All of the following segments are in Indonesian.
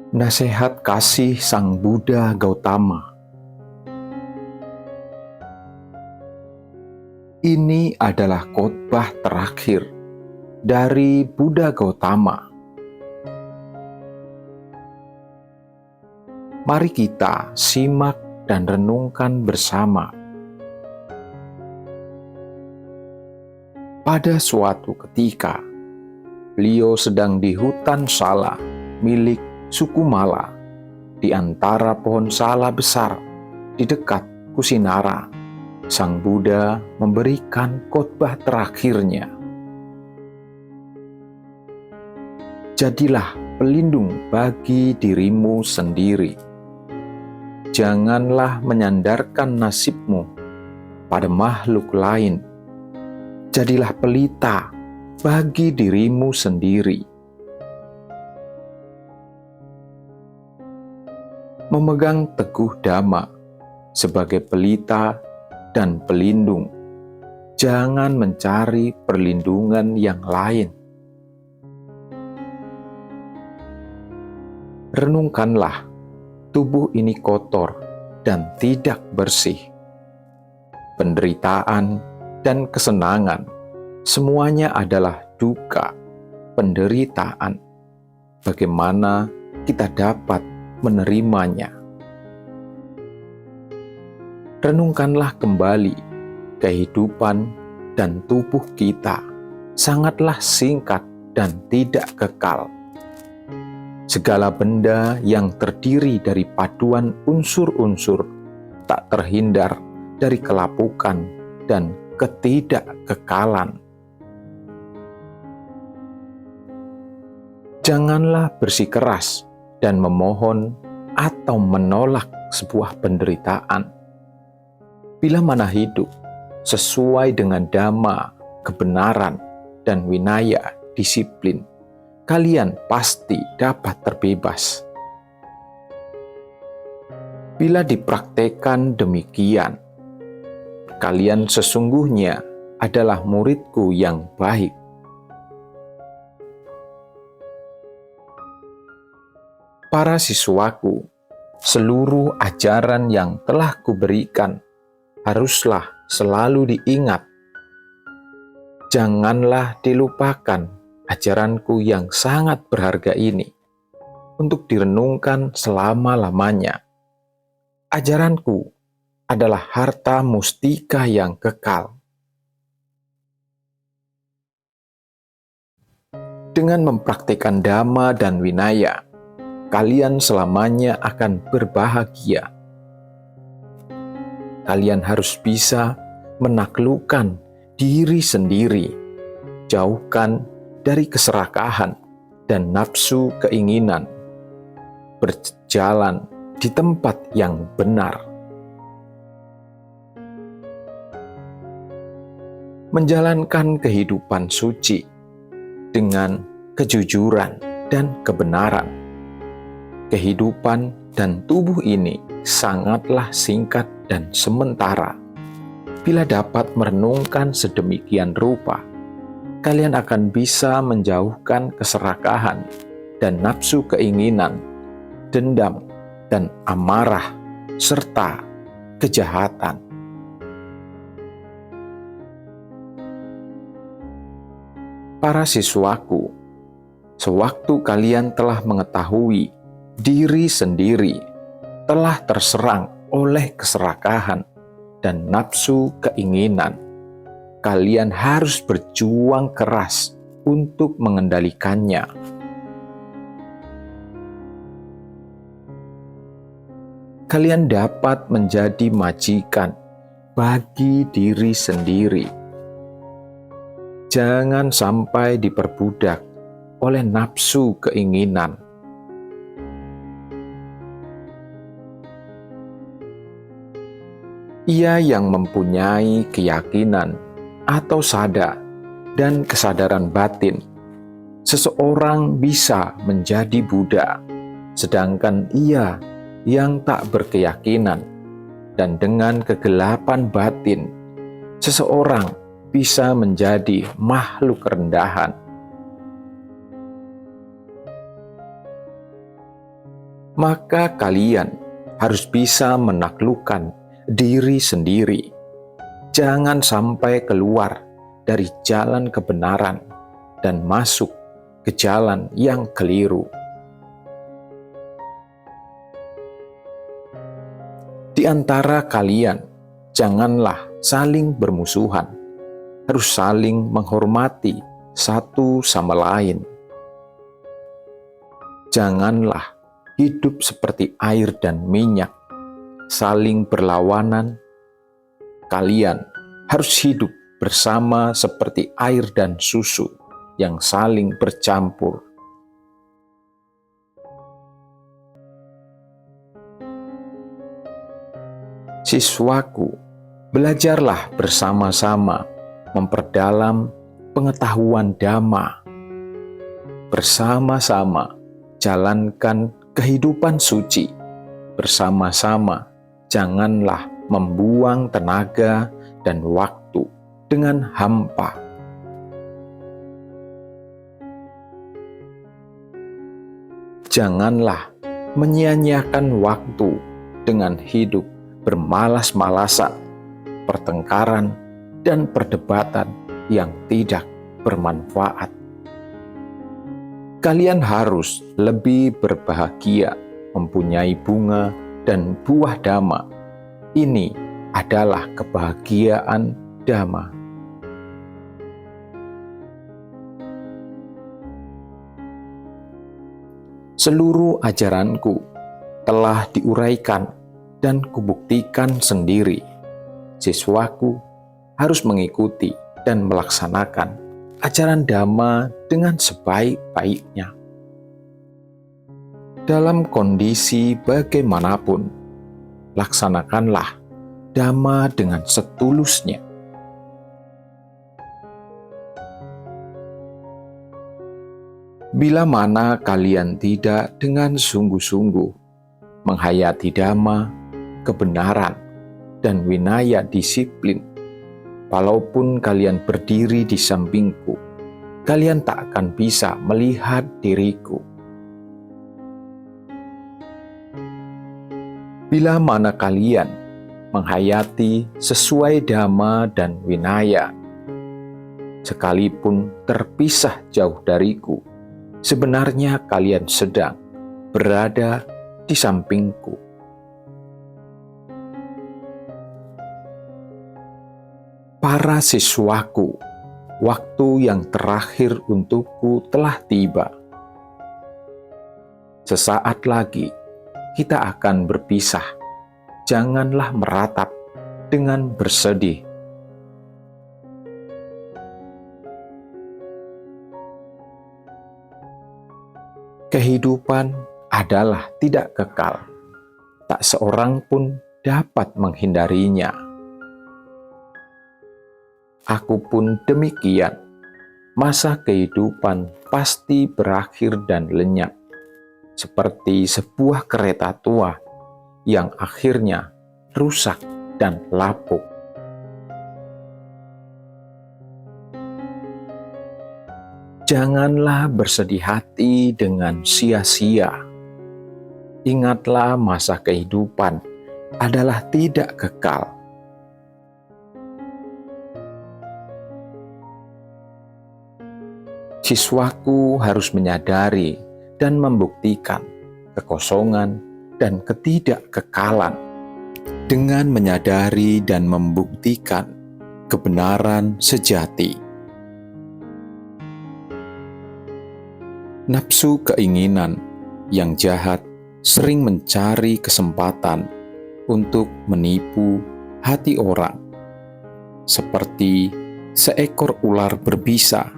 Nasihat kasih Sang Buddha Gautama. Ini adalah khotbah terakhir dari Buddha Gautama. Mari kita simak dan renungkan bersama. Pada suatu ketika, beliau sedang di hutan Sala milik suku Mala, di antara pohon sala besar di dekat Kusinara. Sang Buddha memberikan khotbah terakhirnya. Jadilah pelindung bagi dirimu sendiri. Janganlah menyandarkan nasibmu pada makhluk lain. Jadilah pelita bagi dirimu sendiri. Memegang teguh Dhamma sebagai pelita dan pelindung. Jangan mencari perlindungan yang lain. Renungkanlah, tubuh ini kotor dan tidak bersih. Penderitaan dan kesenangan, semuanya adalah duka, penderitaan. Bagaimana kita dapat menerimanya? Renungkanlah kembali, kehidupan dan tubuh kita sangatlah singkat dan tidak kekal. Segala benda yang terdiri dari paduan unsur-unsur tak terhindar dari kelapukan dan ketidakkekalan. Janganlah bersikeras dan memohon atau menolak sebuah penderitaan. Bila mana hidup sesuai dengan Dhamma, kebenaran, dan winaya, disiplin, kalian pasti dapat terbebas. Bila dipraktekkan demikian, kalian sesungguhnya adalah muridku yang baik. Para siswaku, seluruh ajaran yang telah kuberikan haruslah selalu diingat. Janganlah dilupakan ajaranku yang sangat berharga ini untuk direnungkan selama-lamanya. Ajaranku adalah harta mustika yang kekal. Dengan mempraktikkan Dhamma dan winaya, kalian selamanya akan berbahagia. Kalian harus bisa menaklukkan diri sendiri, jauhkan dari keserakahan dan nafsu keinginan, berjalan di tempat yang benar. Menjalankan kehidupan suci dengan kejujuran dan kebenaran. Kehidupan dan tubuh ini sangatlah singkat dan sementara. Bila dapat merenungkan sedemikian rupa, kalian akan bisa menjauhkan keserakahan dan nafsu keinginan, dendam dan amarah, serta kejahatan. Para siswaku, sewaktu kalian telah mengetahui diri sendiri telah terserang oleh keserakahan dan nafsu keinginan, kalian harus berjuang keras untuk mengendalikannya. Kalian dapat menjadi majikan bagi diri sendiri. Jangan sampai diperbudak oleh nafsu keinginan. Ia yang mempunyai keyakinan atau sada dan kesadaran batin, seseorang bisa menjadi Buddha, sedangkan ia yang tak berkeyakinan dan dengan kegelapan batin, seseorang bisa menjadi makhluk rendahan. maka kalian harus bisa menaklukkan diri sendiri. Jangan sampai keluar dari jalan kebenaran dan masuk ke jalan yang keliru. Di antara kalian, janganlah saling bermusuhan, harus saling menghormati satu sama lain. Janganlah hidup seperti air dan minyak, saling berlawanan. Kalian harus hidup bersama seperti air dan susu yang saling bercampur. Siswaku, belajarlah bersama-sama memperdalam pengetahuan Dhamma. Bersama-sama jalankan kehidupan suci. Bersama-sama janganlah membuang tenaga dan waktu dengan hampa. Janganlah menyia-nyiakan waktu dengan hidup bermalas-malasan, pertengkaran, dan perdebatan yang tidak bermanfaat. Kalian harus lebih berbahagia mempunyai bunga dan buah Dhamma. Ini adalah kebahagiaan Dhamma. Seluruh ajaranku telah diuraikan dan kubuktikan sendiri. Siswaku harus mengikuti dan melaksanakan ajaran Dhamma dengan sebaik-baiknya. Dalam kondisi bagaimanapun, laksanakanlah Dhamma dengan setulusnya. Bila mana kalian tidak dengan sungguh-sungguh menghayati Dhamma, kebenaran, dan winaya disiplin, walaupun kalian berdiri di sampingku, kalian tak akan bisa melihat diriku. Bila mana kalian menghayati sesuai Dhamma dan winaya, sekalipun terpisah jauh dariku, sebenarnya kalian sedang berada di sampingku. Para siswaku, waktu yang terakhir untukku telah tiba. Sesaat lagi kita akan berpisah. Janganlah meratap dengan bersedih. Kehidupan adalah tidak kekal. Tak seorang pun dapat menghindarinya. Aku pun demikian. Masa kehidupan pasti berakhir dan lenyap, seperti sebuah kereta tua yang akhirnya rusak dan lapuk. Janganlah bersedih hati dengan sia-sia. Ingatlah masa kehidupan adalah tidak kekal. Siswaku harus menyadari dan membuktikan kekosongan dan ketidakkekalan dengan menyadari dan membuktikan kebenaran sejati. Nafsu keinginan yang jahat sering mencari kesempatan untuk menipu hati orang, seperti seekor ular berbisa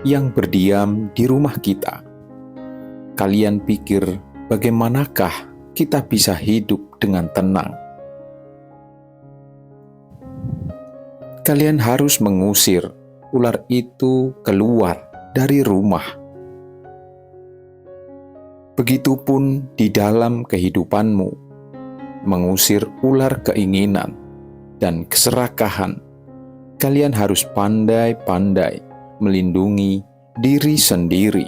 yang berdiam di rumah kita. Kalian pikir bagaimanakah kita bisa hidup dengan tenang? Kalian harus mengusir ular itu keluar dari rumah. Begitupun di dalam kehidupanmu, mengusir ular keinginan dan keserakahan. Kalian harus pandai-pandai melindungi diri sendiri.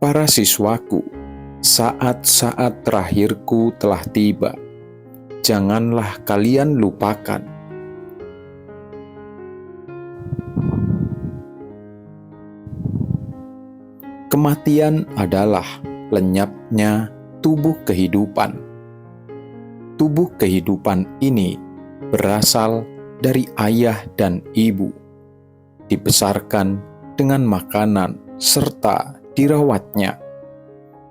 Para siswaku, saat-saat terakhirku telah tiba. Janganlah kalian lupakan. Kematian adalah lenyapnya tubuh kehidupan. Tubuh kehidupan ini berasal dari ayah dan ibu, dibesarkan dengan makanan serta dirawatnya,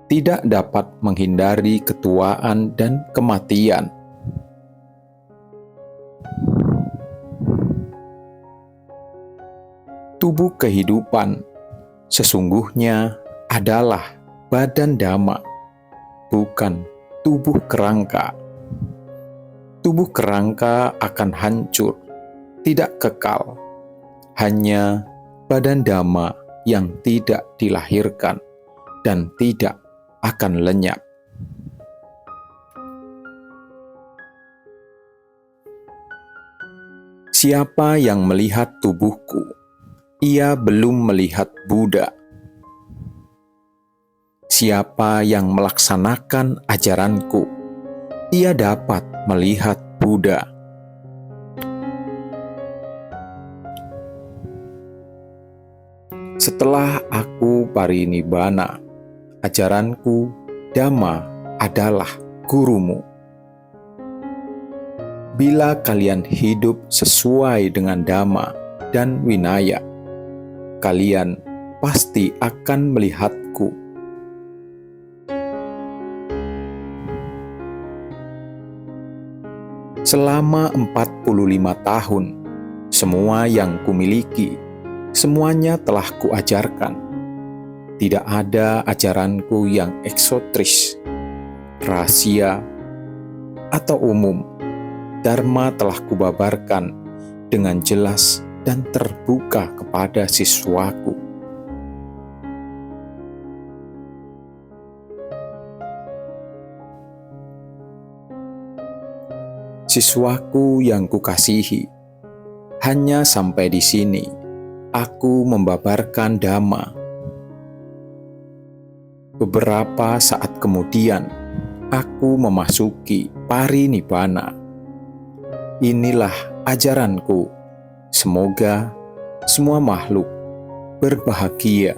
tidak dapat menghindari ketuaan dan kematian. Tubuh kehidupan sesungguhnya adalah badan dhamma, bukan tubuh kerangka. Tubuh kerangka akan hancur, tidak kekal. Hanya badan dhamma yang tidak dilahirkan dan tidak akan lenyap. Siapa yang melihat tubuhku, ia belum melihat Buddha. Siapa yang melaksanakan ajaranku, ia dapat melihat Buddha. Setelah aku parinibbana, ajaranku Dhamma adalah gurumu. Bila kalian hidup sesuai dengan Dhamma dan Winaya, kalian pasti akan melihatku. Selama 45 tahun, semua yang kumiliki, semuanya telah kuajarkan. Tidak ada ajaranku yang eksotris, rahasia, atau umum. Dharma telah kubabarkan dengan jelas dan terbuka kepada siswaku. Siswaku yang kukasihi, hanya sampai di sini aku membabarkan Dhamma. Beberapa saat kemudian, aku memasuki parinibbana. Inilah ajaranku. Semoga semua makhluk berbahagia